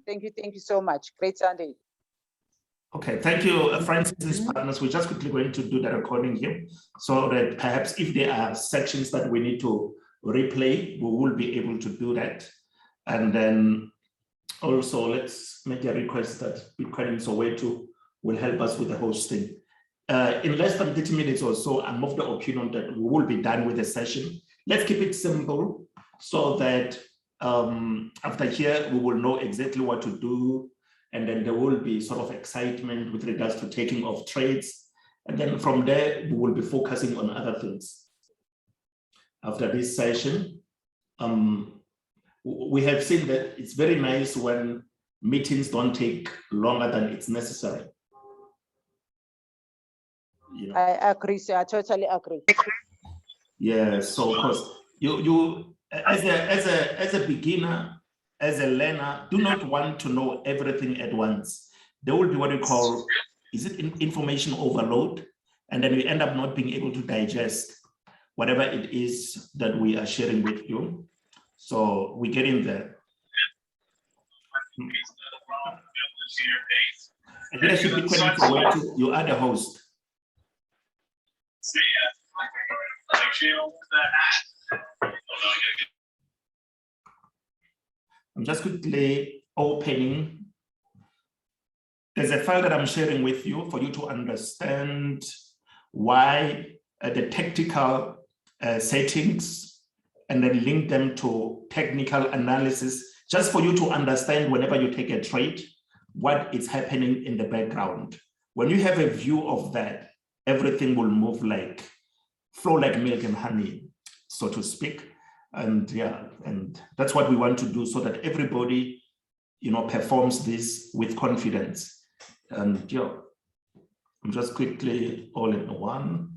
Thank you so much. Great Sunday. Okay, thank you, Francis' partners. We're just quickly going to do the recording here so that perhaps if there are sections that we need to replay, we will be able to do that. And then also let's make a request that Bitcoin in Soweto will help us with the hosting. In less than 30 minutes or so, I'm of the opinion that we will be done with the session. Let's keep it simple so that after here, we will know exactly what to do. And then there will be sort of excitement with regards to taking off trades. And then from there, we will be focusing on other things. After this session, we have seen that it's very nice when meetings don't take longer than it's necessary. You know? I agree, sir. I totally agree. Yeah, so of course, you as a beginner, as a learner, do not want to know everything at once. There will be what we call, is it information overload? And then we end up not being able to digest whatever it is that we are sharing with you. So we get in there. And leadership Bitcoin Soweto, you are the host. I'm just quickly opening. There's a file that I'm sharing with you for you to understand why the tactical settings, and then link them to technical analysis, just for you to understand whenever you take a trade, what is happening in the background. When you have a view of that, everything will move flow like milk and honey, so to speak. And yeah, and that's what we want to do so that everybody, you know, performs this with confidence. And yeah, I'm just quickly all in one.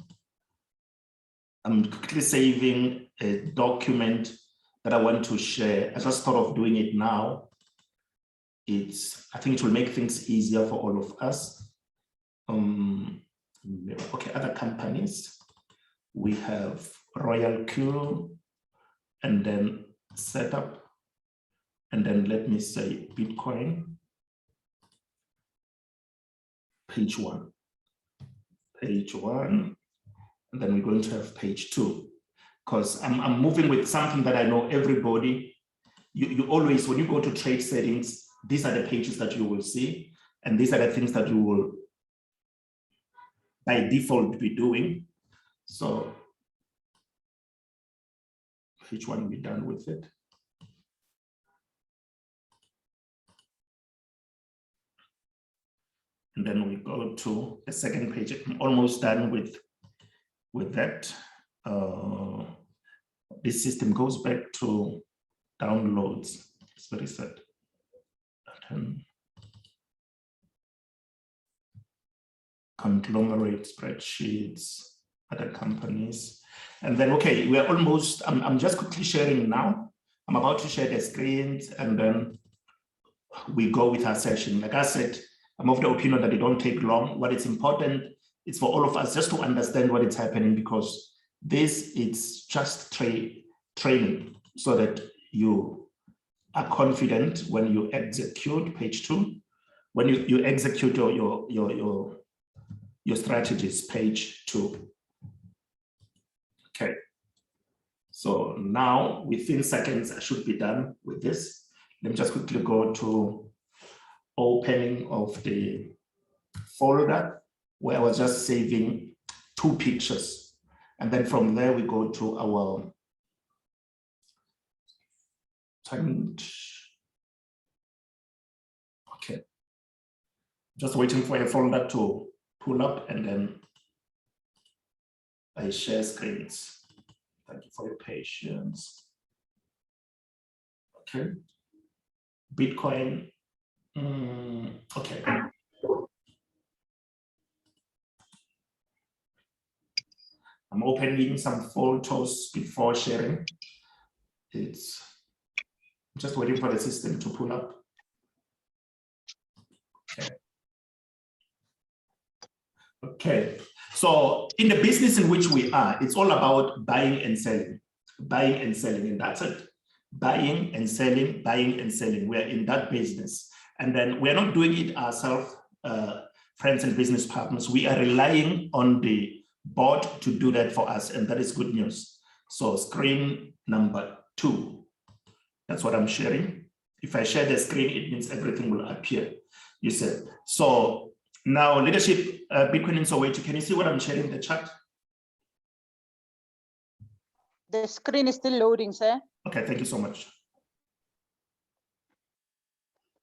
I'm quickly saving a document that I want to share. I just thought of doing it now. I think it will make things easier for all of us. Okay, other companies. We have Royal Q, and then setup, and then let me say Bitcoin, page one, and then we're going to have page 2, because I'm moving with something that I know everybody, you always, when you go to trade settings, these are the pages that you will see, and these are the things that you will by default be doing. So page 1, we're done with it. And then we go to the second page. I'm almost done with that. This system goes back to downloads. It's very sad. Conglomerate spreadsheets, other companies. And then, okay, we're almost, I'm just quickly sharing now. I'm about to share the screens, and then we go with our session. Like I said, I'm of the opinion that they don't take long. What is important is for all of us just to understand what is happening, because this is just training so that you are confident when you execute page 2, when you execute your strategies, page 2. Okay, so now within seconds, I should be done with this. Let me just quickly go to opening of the folder where I was just saving 2 pictures. And then from there, we go to our okay. Just waiting for a folder to pull up, and then I share screens. Thank you for your patience. Okay. Bitcoin. Okay. I'm opening some photos before sharing. I'm just waiting for the system to pull up. Okay. Okay. So in the business in which we are, it's all about buying and selling, and that's it. Buying and selling, buying and selling. We're in that business. And then we're not doing it ourselves, friends and business partners. We are relying on the board to do that for us, and that is good news. So screen number 2, that's what I'm sharing. If I share the screen, it means everything will appear, you said. So now leadership, Bitcoin in Soweto, can you see what I'm sharing in the chat? The screen is still loading, sir. Okay, thank you so much.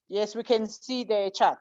Yes, we can see the chat.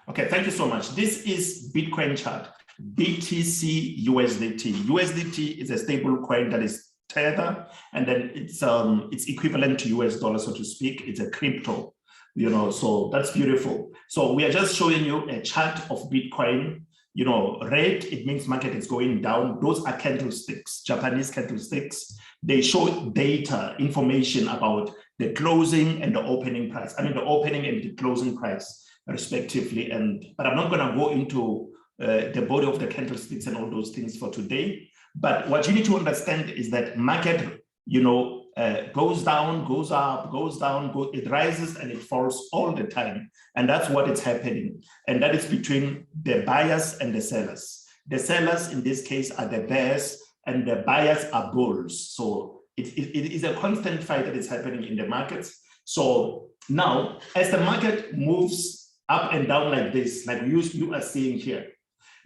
Okay, thank you so much. This is Bitcoin chart, BTC USDT. USDT is a stable coin that is tethered, and then it's equivalent to US dollar, so to speak. It's a crypto, you know, so that's beautiful. So we are just showing you a chart of Bitcoin. You know, red, it means market is going down. Those are candlesticks, Japanese candlesticks. They show data, information about the closing and the opening price. I mean, the opening and the closing price, respectively. But I'm not going to go into the body of the candlesticks and all those things for today. But what you need to understand is that market, you know, goes down, goes up, goes down, it rises and it falls all the time. And that's what is happening. And that is between the buyers and the sellers. The sellers in this case are the bears and the buyers are bulls. So it is a constant fight that is happening in the markets. So now, as the market moves up and down like this, like you are seeing here,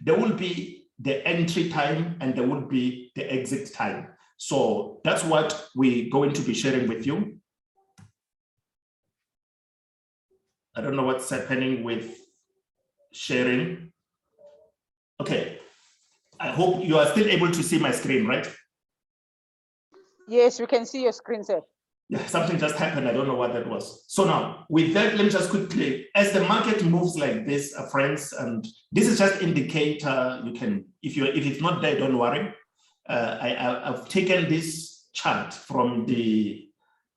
there will be the entry time and there will be the exit time. So that's what we're going to be sharing with you. I don't know what's happening with sharing. Okay, I hope you are still able to see my screen, right? Yes, we can see your screen, sir. Yeah, something just happened. I don't know what that was. So now, with that, let me just quickly, as the market moves like this, friends, and this is just indicator. You can, if it's not there, don't worry. I've taken this chart from the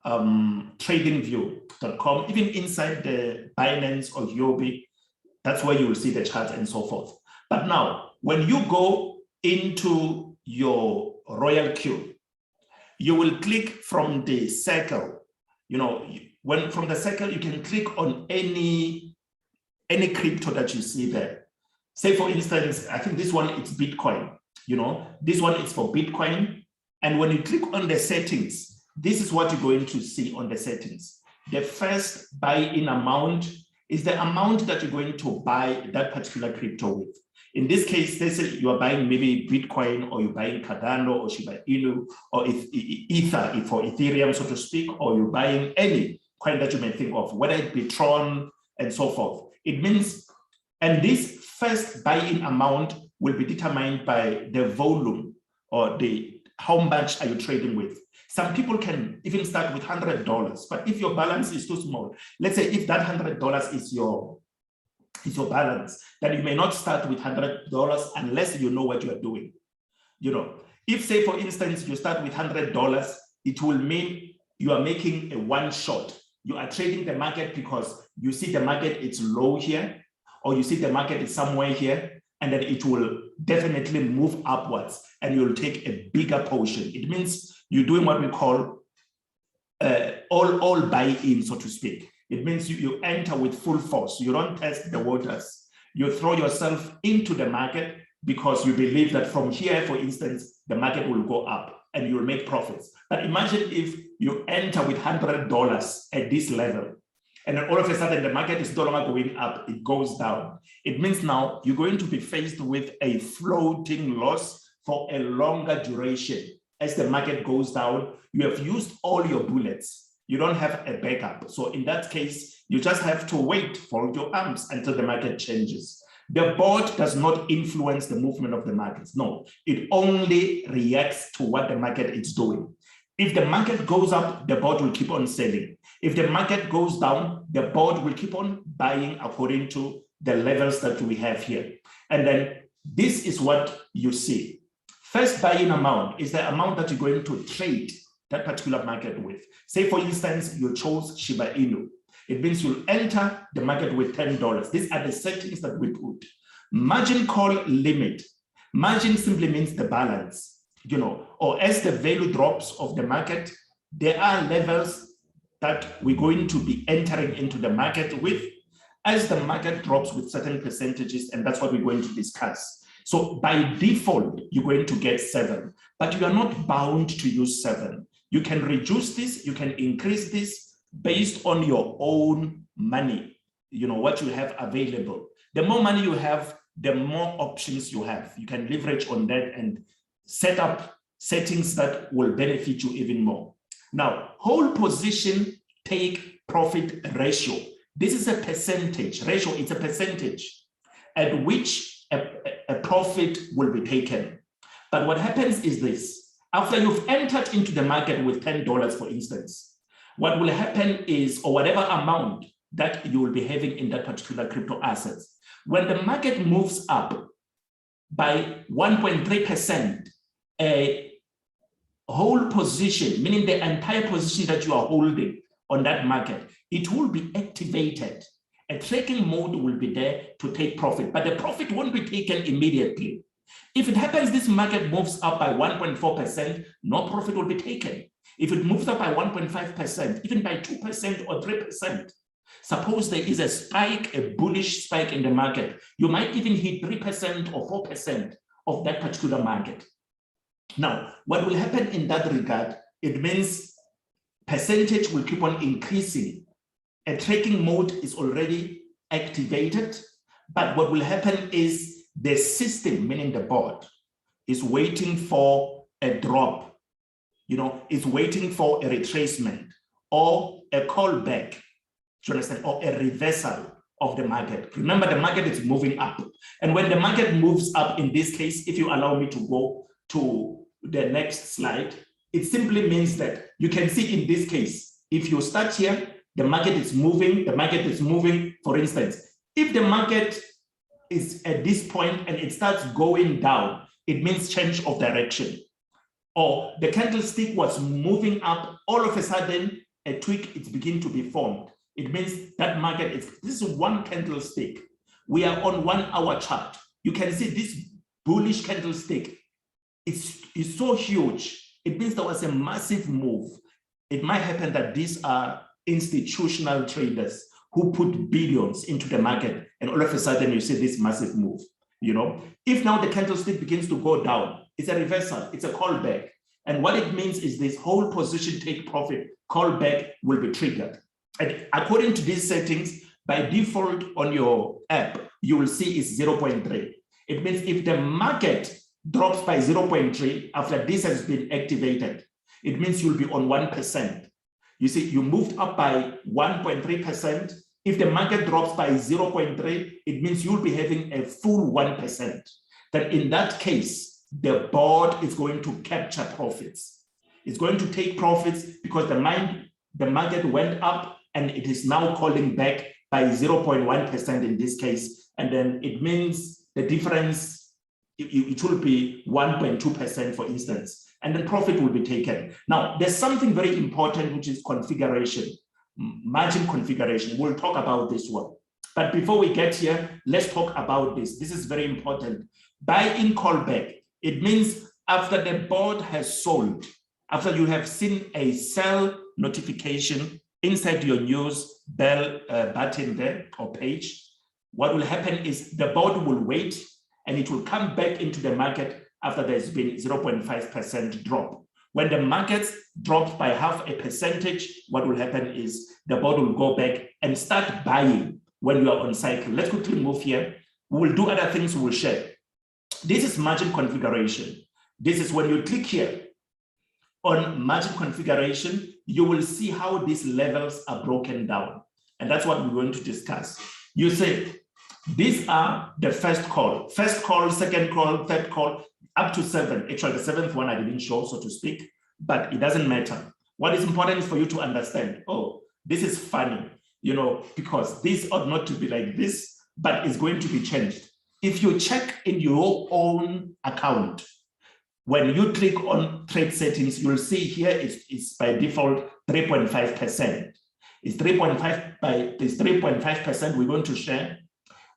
tradingview.com, even inside the Binance or Yobi, that's where you will see the chart and so forth. But now, when you go into your Royal Queue, you will click from the circle. You know, from the circle, you can click on any crypto that you see there. Say, for instance, I think this one, it's Bitcoin. You know, this one is for Bitcoin. And when you click on the settings, this is what you're going to see on the settings. The first buy-in amount is the amount that you're going to buy that particular crypto with. In this case, let's say you are buying maybe Bitcoin, or you're buying Cardano or Shiba Inu, or Ether for Ethereum, so to speak, or you're buying any coin that you may think of, whether it be Tron and so forth. It means, and this first buy-in amount will be determined by the volume or how much are you trading with. Some people can even start with $100, but if your balance is too small, let's say if that $100 is your balance, then you may not start with $100 unless you know what you are doing. You know, if say for instance, you start with $100, it will mean you are making a one shot. You are trading the market because you see the market, it's low here, or you see the market is somewhere here, and then it will definitely move upwards and you'll take a bigger portion. It means you're doing what we call all buy-in, so to speak. It means you enter with full force. You don't test the waters. You throw yourself into the market because you believe that from here, for instance, the market will go up and you'll make profits. But imagine if you enter with $100 at this level, and then all of a sudden the market is no longer going up, it goes down. It means now you're going to be faced with a floating loss for a longer duration. As the market goes down, you have used all your bullets. You don't have a backup. So in that case, you just have to wait, fold your arms until the market changes. The board does not influence the movement of the markets. No, it only reacts to what the market is doing. If the market goes up, the board will keep on selling. If the market goes down, the board will keep on buying according to the levels that we have here. And then this is what you see. First buy-in amount is the amount that you're going to trade that particular market with. Say, for instance, you chose Shiba Inu. It means you'll enter the market with $10. These are the settings that we put. Margin call limit. Margin simply means the balance, you know, or as the value drops of the market, there are levels that we're going to be entering into the market with. as the market drops with certain percentages, and that's what we're going to discuss. So by default, you're going to get 7, but you are not bound to use 7. You can reduce this, you can increase this based on your own money, what you have available. The more money you have, the more options you have. You can leverage on that and set up settings that will benefit you even more. Now, whole position take profit ratio. This is a percentage ratio. It's a percentage at which a profit will be taken. But what happens is this. After you've entered into the market with $10, for instance, what will happen is, or whatever amount that you will be having in that particular crypto assets, when the market moves up by 1.3%, a whole position, meaning the entire position that you are holding on that market, it will be activated. A tracking mode will be there to take profit, but the profit won't be taken immediately. If it happens, this market moves up by 1.4%, no profit will be taken. If it moves up by 1.5%, even by 2% or 3%, suppose there is a spike, a bullish spike in the market, you might even hit 3% or 4% of that particular market. Now, what will happen in that regard, it means percentage will keep on increasing. A tracking mode is already activated, but what will happen is the system, meaning the board, is waiting for a drop, is waiting for a retracement or a callback, do you understand, or a reversal of the market. Remember, the market is moving up. And when the market moves up, in this case, if you allow me to go to the next slide, it simply means that you can see in this case, if you start here, the market is moving, for instance. If the market is at this point and it starts going down, it means change of direction. Or the candlestick was moving up, all of a sudden, a tweak is beginning to be formed. It means that market this is one candlestick. We are on 1 hour chart. You can see this bullish candlestick is so huge. It means there was a massive move. It might happen that these are institutional traders who put billions into the market, and all of a sudden you see this massive move. If now the candlestick begins to go down, it's a reversal, it's a callback. And what it means is this whole position take profit callback will be triggered. And according to these settings, by default on your app, you will see it's 0.3. It means if the market drops by 0.3 after this has been activated, it means you'll be on 1%. You see, you moved up by 1.3%. If the market drops by 0.3, it means you'll be having a full 1%. That in that case, the board is going to capture profits. It's going to take profits because the market went up and it is now calling back by 0.1% in this case. And then it means the difference, it will be 1.2%, for instance. And then profit will be taken. Now, there's something very important, which is configuration, margin configuration. We'll talk about this one. But before we get here, let's talk about this. This is very important. Buy-in callback. It means after the board has sold, after you have seen a sell notification inside your news bell button there or page, what will happen is the board will wait and it will come back into the market after there's been 0.5% drop. When the market drops by 0.5%, what will happen is the board will go back and start buying when you are on cycle. Let's quickly move here. We will do other things we will share. This is margin configuration. This is when you click here on margin configuration, you will see how these levels are broken down. And that's what we're going to discuss. You say, these are the first call, second call, third call, up to 7. Actually, the 7th one I didn't show, so to speak, but it doesn't matter. What is important is for you to understand, oh, this is funny, because this ought not to be like this, but it's going to be changed. If you check in your own account, when you click on trade settings, you'll see here it's by default 3.5%. It's 3.5% we're going to share.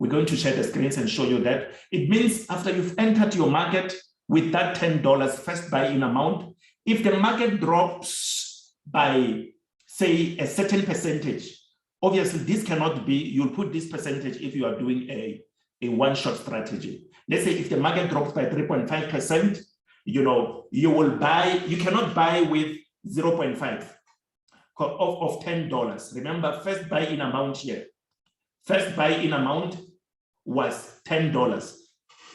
We're going to share the screens and show you that. It means after you've entered your market with that $10 first buy-in amount, if the market drops by, say, a certain percentage, obviously this cannot be, you'll put this percentage if you are doing a one-shot strategy. Let's say if the market drops by 3.5%, you know, you will buy, you cannot buy with 0.5 of $10. Remember, first buy-in amount here. First buy-in amount was $10.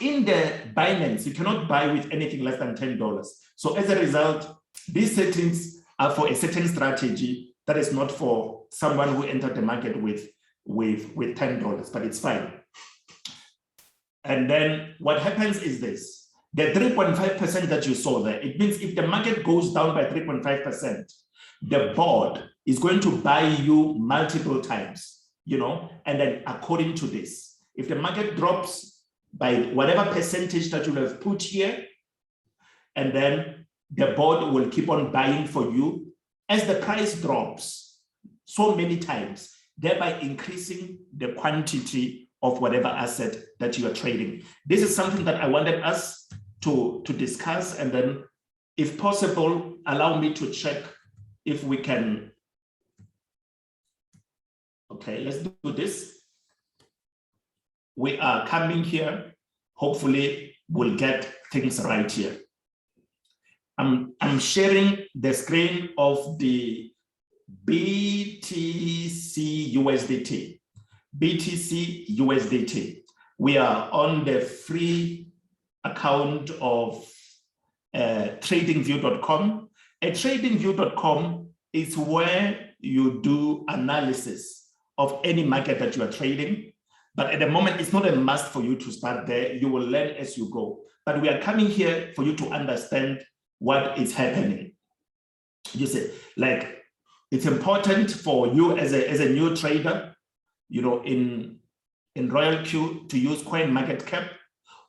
In the Binance, you cannot buy with anything less than $10. So as a result, these settings are for a certain strategy that is not for someone who entered the market with $10, but it's fine. And then what happens is this, the 3.5% that you saw there, it means if the market goes down by 3.5%, the board is going to buy you multiple times, you know, and then according to this, if the market drops by whatever percentage that you have put here, and then the board will keep on buying for you as the price drops so many times, thereby increasing the quantity of whatever asset that you are trading. This is something that I wanted us to discuss, and then if possible, allow me to check if we can. Okay, let's do this. We are coming here. Hopefully we'll get things right here. I'm sharing the screen of the BTC USDT. BTC USDT. We are on the free account of tradingview.com. tradingview.com is where you do analysis of any market that you are trading. But at the moment, it's not a must for you to start there. You will learn as you go. But we are coming here for you to understand what is happening. You see, like, it's important for you as a new trader, you know, in Royal Q to use CoinMarketCap.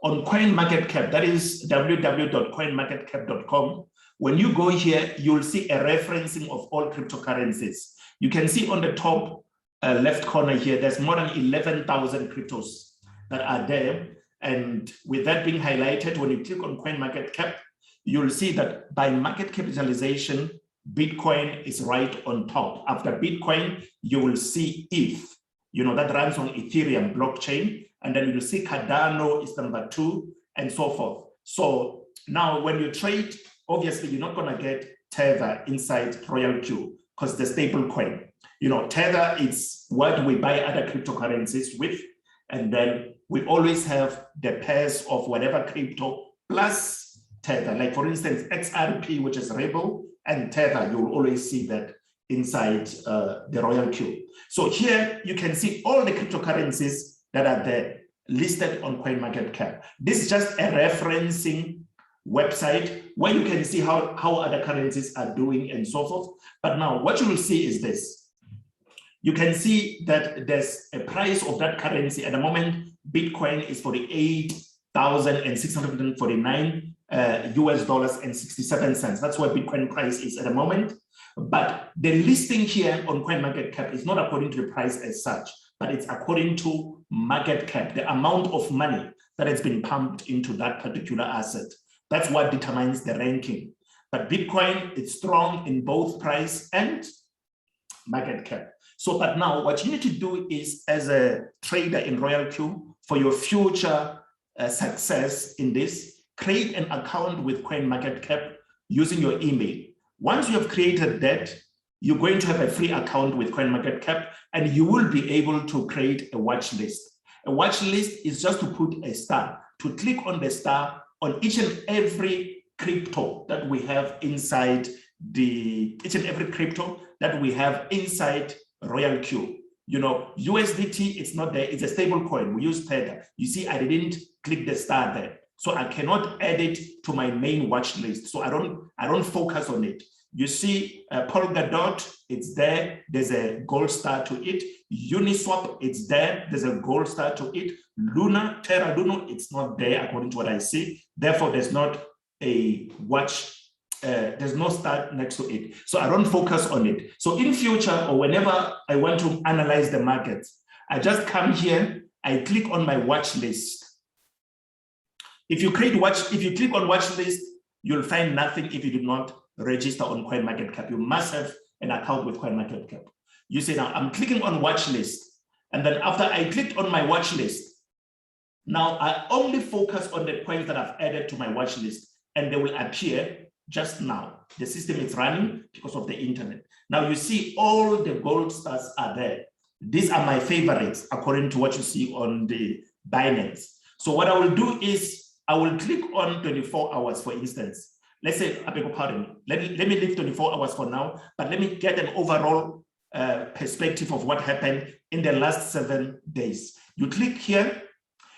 On CoinMarketCap, that is www.coinmarketcap.com. When you go here, you'll see a referencing of all cryptocurrencies. You can see on the top left corner here, there's more than 11,000 cryptos that are there. And with that being highlighted, when you click on CoinMarketCap, you'll see that by market capitalization, Bitcoin is right on top. After Bitcoin, you will see ETH, you know, that runs on Ethereum blockchain. And then you'll see Cardano is number 2 and so forth. So now when you trade, obviously you're not gonna get Tether inside Royal Q because the stable coin. You know, Tether is what we buy other cryptocurrencies with. And then we always have the pairs of whatever crypto plus Tether. Like for instance, XRP, which is Rebel, and Tether, you will always see that inside the Royal Q. So here you can see all the cryptocurrencies that are there listed on CoinMarketCap. This is just a referencing website where you can see how other currencies are doing and so forth. But now what you will see is this. You can see that there's a price of that currency at the moment. Bitcoin is $48,649 US dollars and 67 cents. That's where Bitcoin price is at the moment. But the listing here on CoinMarketCap is not according to the price as such, but it's according to market cap, the amount of money that has been pumped into that particular asset. That's what determines the ranking. But Bitcoin is strong in both price and market cap. So, but now what you need to do is, as a trader in Royal Q, for your future success in this, create an account with CoinMarketCap using your email. Once you have created that, you're going to have a free account with CoinMarketCap, and you will be able to create a watch list. A watch list is just to put a star, to click on the star on each and every crypto that we have inside Royal Q. You know, USDT, it's not there, it's a stable coin. We use Tether. You see, I didn't click the star there. So I cannot add it to my main watch list. So I don't focus on it. You see Polkadot, it's there. There's a gold star to it. Uniswap, it's there. There's a gold star to it. Luna, Terra Luna, it's not there according to what I see. Therefore, there's not a watch. There's no star next to it. So I don't focus on it. So in future, or whenever I want to analyze the market, I just come here, I click on my watch list. If you click on watch list, you'll find nothing if you do not register on CoinMarketCap. You must have an account with CoinMarketCap. you see now I'm clicking on watch list. And then after I clicked on my watch list, now I only focus on the coins that I've added to my watch list, and they will appear just now. The system is running because of the internet. Now you see all the gold stars are there. These are my favorites according to what you see on the Binance. So what I will do is I will click on 24 hours, for instance. Let's say, I beg your pardon, let me leave 24 hours for now, but let me get an overall perspective of what happened in the last 7 days. You click here,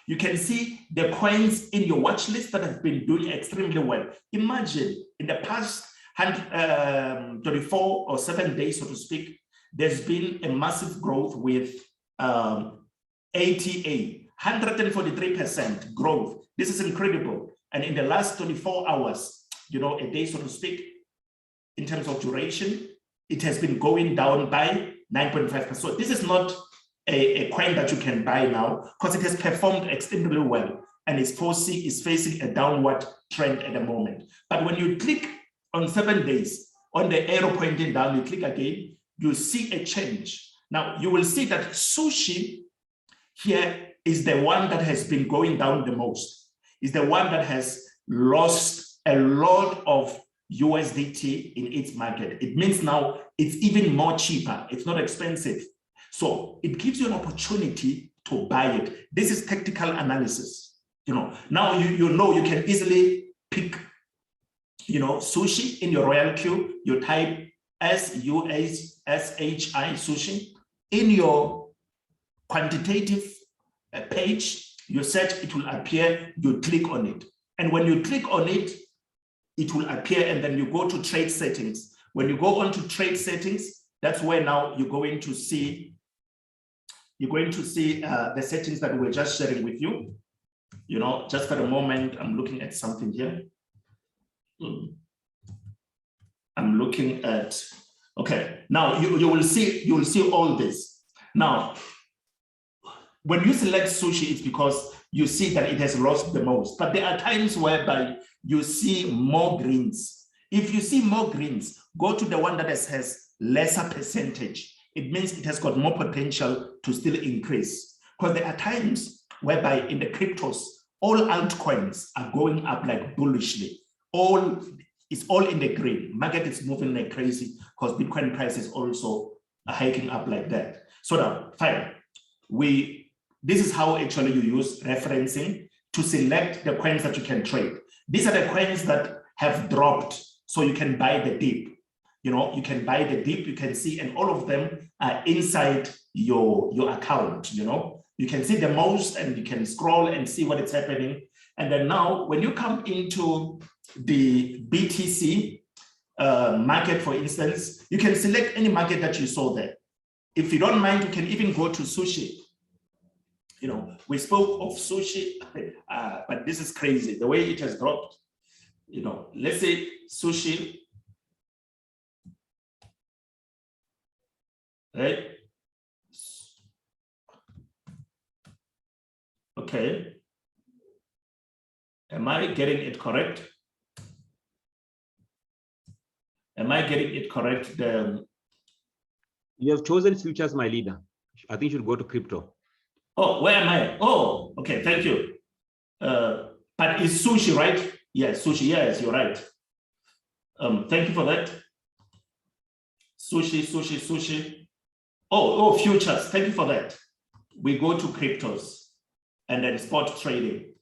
you can see the coins in your watch list that have been doing extremely well. Imagine in the past 24 or 7 days, so to speak, there's been a massive growth with ATA, 143% growth. This is incredible. And in the last 24 hours, you know, a day, so to speak, in terms of duration, it has been going down by 9.5%. So this is not a coin that you can buy now because it has performed extremely well and is facing a downward trend at the moment. But when you click on 7 days, on the arrow pointing down, you click again, you see a change. Now you will see that Sushi here is the one that has been going down the most, is the one that has lost a lot of USDT in its market. It means now it's even more cheaper. It's not expensive. So it gives you an opportunity to buy it. This is tactical analysis. You know, now you know you can easily pick, you know, Sushi in your royal queue. You type SUSHI Sushi in your quantitative page. You search, it will appear. You click on it, and when you click on it, it will appear, and then you go to trade settings. When you go on to trade settings, that's where now you're going to see the settings that we were just sharing with you. You know, just for the moment, I'm looking at something here. I'm looking at, okay, now you will see all this. Now, when you select Sushi, it's because you see that it has lost the most, but there are times whereby you see more greens. If you see more greens, go to the one that has lesser percentage. It means it has got more potential to still increase. Because there are times whereby in the cryptos, all altcoins are going up like bullishly. It's all in the green. Market is moving like crazy because Bitcoin price is also hiking up like that. So now, fine. This is how actually you use referencing to select the coins that you can trade. These are the coins that have dropped, so you can buy the dip. You know, you can buy the dip, you can see, and all of them are inside your account. You know, you can see the most, and you can scroll and see what is happening. And then now, when you come into the BTC market, for instance, you can select any market that you saw there. If you don't mind, you can even go to Sushi. You know, we spoke of Sushi, but this is crazy, the way it has dropped. You know, let's say Sushi, right? Okay. Am I getting it correct? Am I getting it correct? You have chosen futures, my leader. I think you should go to crypto. Oh, where am I? Oh, okay, thank you. But it's Sushi, right? Yes, Sushi, yes, you're right. Thank you for that. Sushi. Oh, futures, thank you for that. We go to cryptos and then spot trading.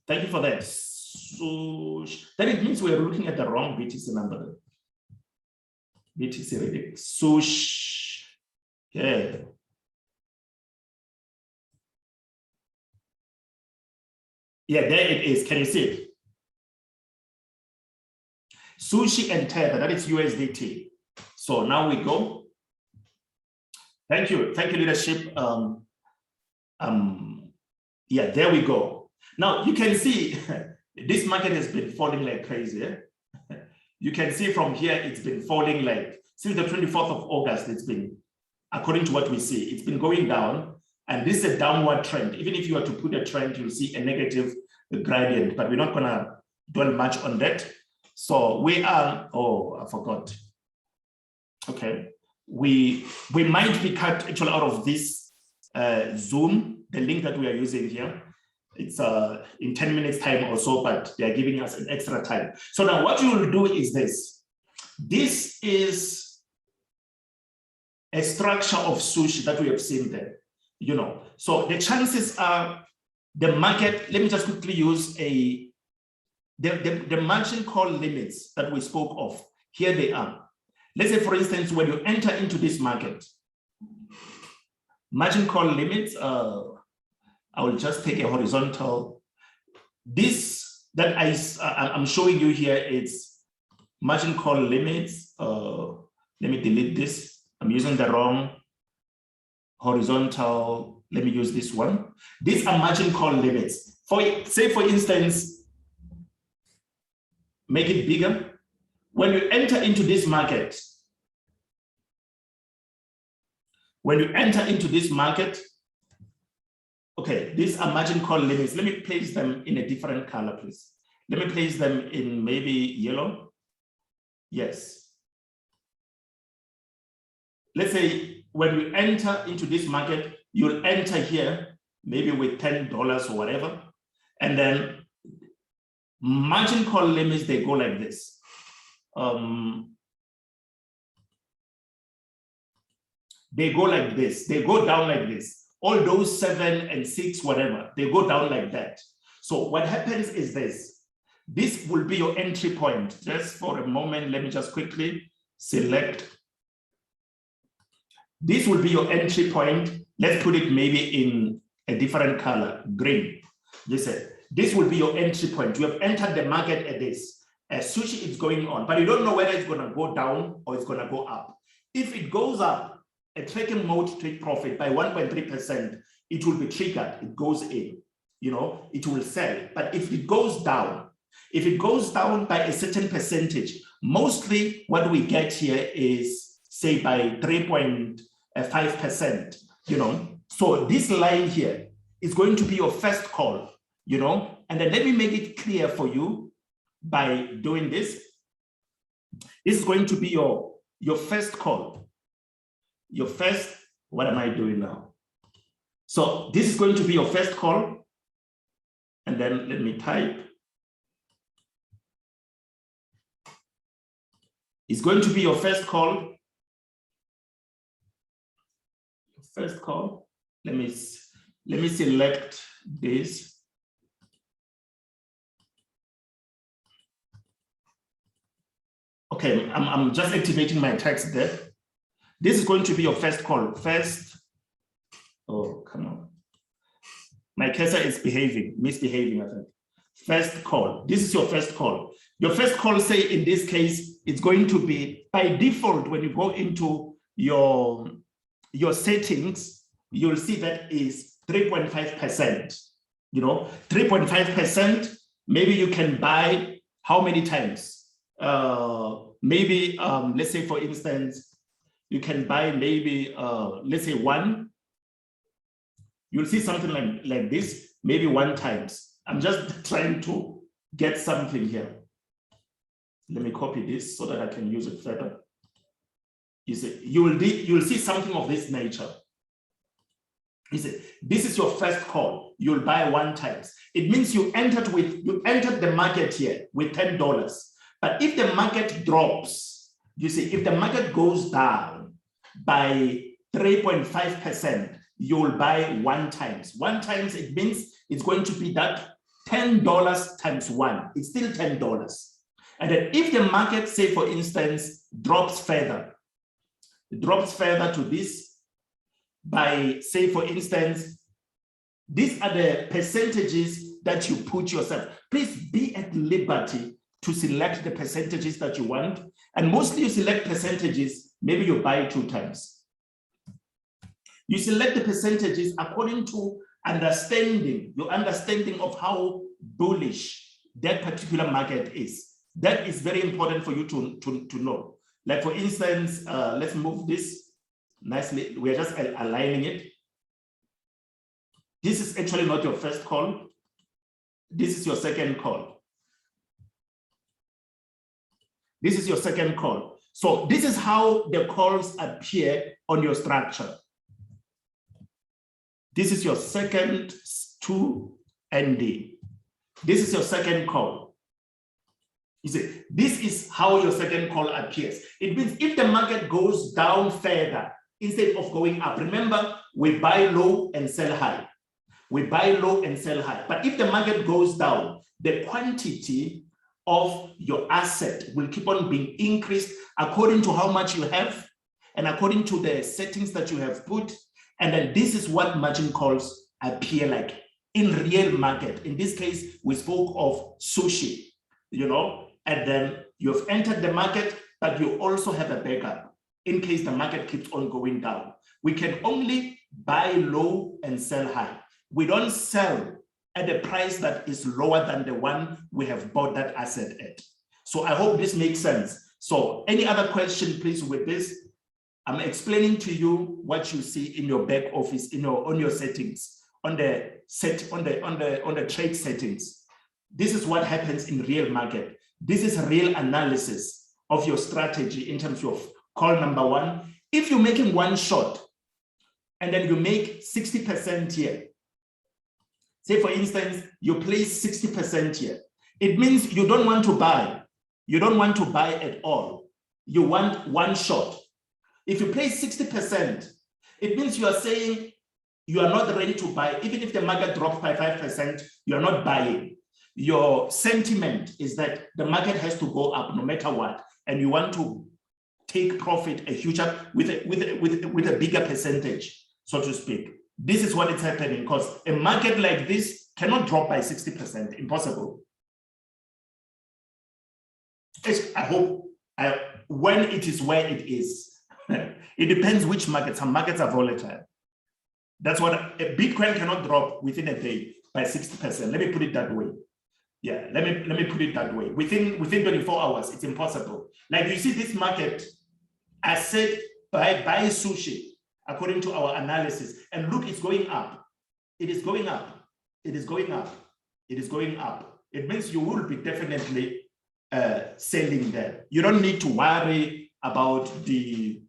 Thank you for that. Sushi. Then it means we're looking at the wrong BTC number. BTC reading. Sushi. Yeah. Yeah, there it is. Can you see it? Sushi and Tether, that is USDT. So now we go. Thank you, leadership. Yeah, there we go. Now you can see this market has been falling like crazy. Eh? You can see from here, it's been falling like since the 24th of August, it's been, according to what we see, it's been going down. And this is a downward trend. Even if you were to put a trend, you'll see a negative gradient, but we're not gonna dwell much on that. So we are, oh, I forgot. Okay, we might be cut actually out of this Zoom, the link that we are using here. It's in 10 minutes time or so, but they are giving us an extra time. So now what you will do is this. This is a structure of Sushi that we have seen there, you know. So the chances are the market, let me just quickly use the margin call limits that we spoke of. Here they are. Let's say, for instance, when you enter into this market, margin call limits, I will just take a horizontal. This that I'm showing you here is margin call limits. Let me delete this. I'm using the wrong horizontal. Let me use this one. These are margin call limits. Say, for instance, make it bigger. When you enter into this market, okay, these are margin call limits. Let me place them in a different color, please. Let me place them in maybe yellow. Yes. Let's say when you enter into this market, you'll enter here maybe with $10 or whatever. And then margin call limits, they go like this. They go like this, they go down like this. All those 7 and 6, whatever, they go down like that. So what happens is this. This will be your entry point. Just for a moment, let me just quickly select. This will be your entry point. Let's put it maybe in a different color, green. Listen, this will be your entry point. You have entered the market at this. Sushi is going on, but you don't know whether it's going to go down or it's going to go up. If it goes up, a tracking mode take profit by 1.3%, it will be triggered. It goes in, you know, it will sell. But if it goes down by a certain percentage, mostly what we get here is, say, by 3.5%, you know. So this line here is going to be your first call, you know. And then let me make it clear for you by doing this. This is going to be your first call. Your first, what am I doing now? So this is going to be your first call. And then let me type. It's going to be your first call. First call. Let me select this. Okay, I'm just activating my text there. This is going to be your first call. First, oh, come on. My cursor is misbehaving, I think. First call. This is your first call. Your first call, say in this case, it's going to be by default when you go into your settings, you'll see that is 3.5%. You know, 3.5%. Maybe you can buy how many times? Maybe let's say, for instance, you can buy maybe let's say 1. You'll see something like this, maybe 1 times. I'm just trying to get something here. Let me copy this so that I can use it further. You see, you'll see something of this nature. You see, this is your first call. You'll buy 1 times. It means you entered the market here with $10. But if the market drops, you see, if the market goes down by 3.5%, you'll buy 1 times. 1 times, it means it's going to be that $10 times 1. It's still $10. And then if the market, say for instance, drops further to this by, say for instance, these are the percentages that you put yourself. Please be at liberty to select the percentages that you want. And mostly you select percentages, maybe you buy 2 times. You select the percentages according to your understanding of how bullish that particular market is. That is very important for you to know. Like for instance, let's move this nicely. We're just aligning it. This is actually not your first call. This is your second call. This is your second call. So this is how the calls appear on your structure. This is your second 2ND. This is your second call. You see, this is how your second call appears. It means if the market goes down further instead of going up, remember, we buy low and sell high. We buy low and sell high. But if the market goes down, the quantity of your asset will keep on being increased according to how much you have and according to the settings that you have put. And then this is what margin calls appear like in real market. In this case, we spoke of Sushi, you know, and then you've entered the market, but you also have a backup in case the market keeps on going down. We can only buy low and sell high. We don't sell at a price that is lower than the one we have bought that asset at. So I hope this makes sense. So any other question, please, with this? I'm explaining to you what you see in your back office, on your settings, on the trade settings. This is what happens in real market. This is a real analysis of your strategy in terms of call number one. If you're making one shot and then you make 60% here, say for instance, you place 60% here, it means you don't want to buy. You don't want to buy at all. You want one shot. If you place 60%, it means you are saying you are not ready to buy. Even if the market drops by 5%, you are not buying. Your sentiment is that the market has to go up no matter what, and you want to take profit a huge with a bigger percentage, so to speak. This is what is happening, because a market like this cannot drop by 60%. Impossible. I hope when it is where it is. It depends which market. Some markets are volatile. That's what a Bitcoin cannot drop within a day by 60%. Let me put it that way. Yeah, let me put it that way. Within 24 hours, it's impossible. Like you see this market, I said buy Sushi according to our analysis, and look, it's going up. It is going up. It is going up. It is going up. It means you will be definitely selling there. You don't need to worry about the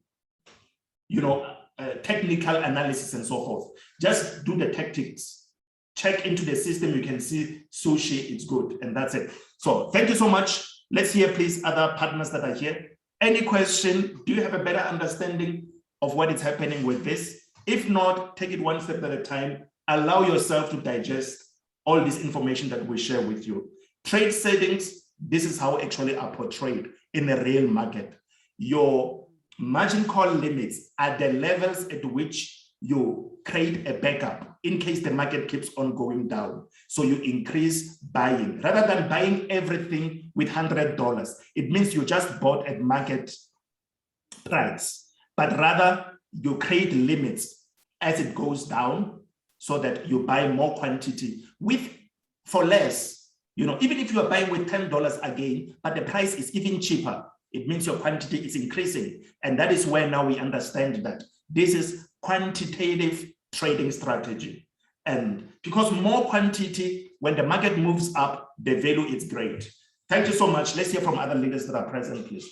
technical analysis and so forth. Just do the tactics. Check into the system. You can see Sushi, it's good, and that's it. So thank you so much. Let's hear, please, other partners that are here. Any question? Do you have a better understanding of what is happening with this? If not, take it one step at a time. Allow yourself to digest all this information that we share with you. Trade settings, this is how actually are portrayed in the real market. Your margin call limits are the levels at which you create a backup in case the market keeps on going down. So you increase buying. Rather than buying everything with $100, it means you just bought at market price. But rather, you create limits as it goes down so that you buy more quantity for less. Even if you are buying with $10 again, but the price is even cheaper, it means your quantity is increasing. And that is where now we understand that this is quantitative trading strategy. And because more quantity, when the market moves up, the value is great. Thank you so much. Let's hear from other leaders that are present, please.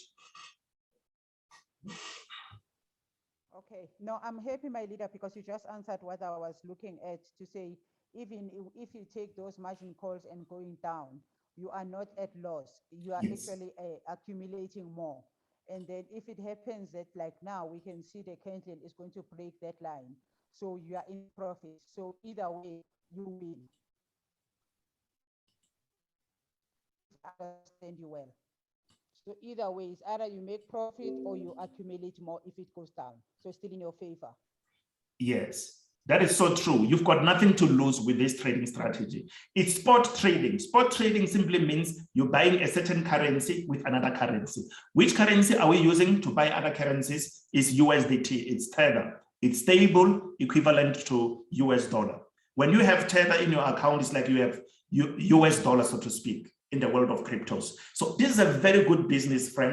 Okay, no, I'm happy, my leader, because you just answered what I was looking at to say, even if you take those margin calls and going down, you are not at loss. You are actually accumulating more. And then if it happens that like now we can see the candle is going to break that line, so you are in profit. So either way, you win. I understand you well. So either way, it's either you make profit or you accumulate more if it goes down. So it's still in your favor. Yes, that is so true. You've got nothing to lose with this trading strategy. It's spot trading. Spot trading simply means you're buying a certain currency with another currency. Which currency are we using to buy other currencies? Is USDT. It's Tether. It's stable, equivalent to US dollar. When you have Tether in your account, it's like you have US dollar, so to speak, in the world of cryptos. So this is a very good business, friend.